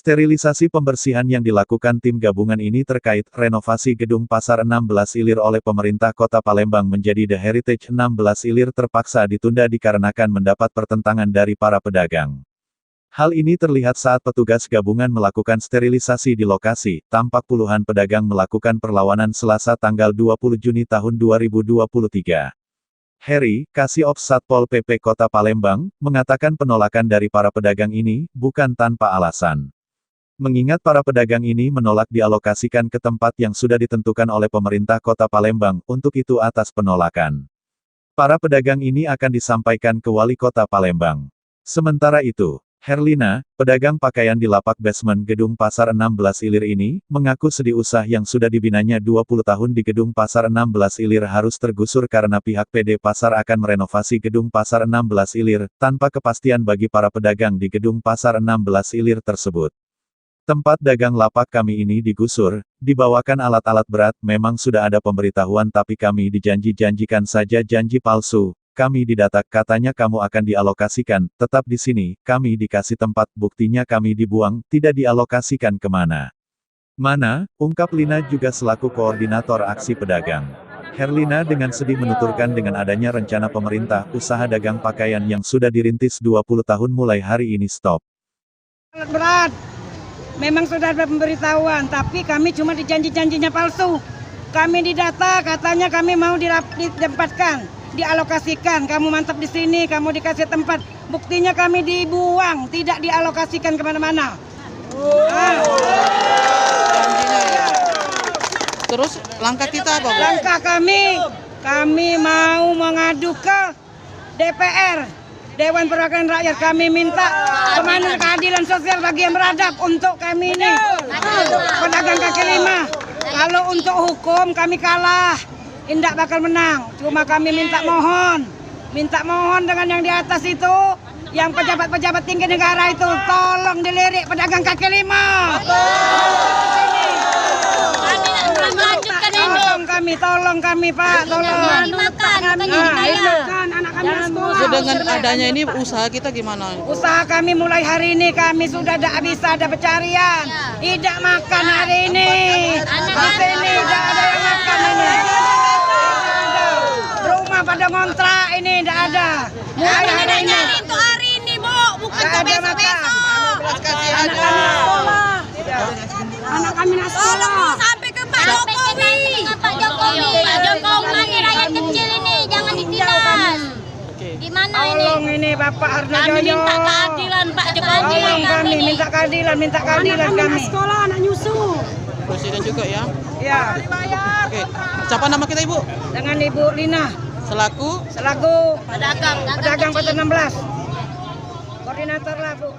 Sterilisasi pembersihan yang dilakukan tim gabungan ini terkait renovasi gedung Pasar 16 Ilir oleh pemerintah Kota Palembang menjadi The Heritage 16 Ilir terpaksa ditunda dikarenakan mendapat pertentangan dari para pedagang. Hal ini terlihat saat petugas gabungan melakukan sterilisasi di lokasi, tampak puluhan pedagang melakukan perlawanan Selasa tanggal 20 Juni tahun 2023. Heri, Kasih Ops Satpol PP Kota Palembang, mengatakan penolakan dari para pedagang ini bukan tanpa alasan. Mengingat para pedagang ini menolak dialokasikan ke tempat yang sudah ditentukan oleh pemerintah Kota Palembang, untuk itu atas penolakan. Para pedagang ini akan disampaikan ke Wali Kota Palembang. Sementara itu, Herlina, pedagang pakaian di lapak basement gedung Pasar 16 Ilir ini, mengaku sedih usaha yang sudah dibinanya 20 tahun di gedung Pasar 16 Ilir harus tergusur karena pihak PD Pasar akan merenovasi gedung Pasar 16 Ilir, tanpa kepastian bagi para pedagang di gedung Pasar 16 Ilir tersebut. Tempat dagang lapak kami ini digusur, dibawakan alat-alat berat, memang sudah ada pemberitahuan tapi kami dijanji-janjikan saja janji palsu, kami didata, katanya kamu akan dialokasikan, tetap di sini, kami dikasih tempat, buktinya kami dibuang, tidak dialokasikan kemana. Mana, ungkap Lina juga selaku koordinator aksi pedagang. Herlina dengan sedih menuturkan dengan adanya rencana pemerintah, usaha dagang pakaian yang sudah dirintis 20 tahun mulai hari ini stop. Berat. Memang sudah ada pemberitahuan, tapi kami cuma dijanji-janjinya palsu. Kami didata, katanya kami mau ditempatkan, dialokasikan. Kamu mantap di sini, kamu dikasih tempat. Buktinya kami dibuang, tidak dialokasikan kemana-mana. Terus langkah kita apa, Bu? Langkah kami mau mengadu ke DPR. Dewan Perwakilan Rakyat, kami minta kemana keadilan sosial bagi yang beradab untuk kami ini pedagang kaki lima. Kalau untuk hukum kami kalah, tidak bakal menang. Cuma kami minta mohon dengan yang di atas itu, yang pejabat-pejabat tinggi negara itu, tolong dilirik pedagang kaki lima. Tolong kami Pak, tolong. Dengan adanya ini usaha kita gimana? Usaha kami mulai hari ini kami sudah tidak bisa ada pencarian, tidak makan hari ini. Di sini tidak ada yang makan ini. Rumah pada ngontrak ini tidak ada. Mulai hari ini. Untuk hari ini Bu, bukan untuk besok-besok. Anak kami sekolah. Sampai ke Pak Jokowi. Pak Jokowi, rakyat kecil ini jangan ditindas. Gimana ini? Tolong ini Bapak Harnajoyo. Kami minta keadilan Pak Jokowi. Tolong kami minta keadilan kami. Sekolah anak nyusu. Presiden juga ya? Ya. Oke. Siapa nama kita Ibu? Dengan Ibu Lina. Selaku pedagang Pasar 16. Koordinator lah Bu.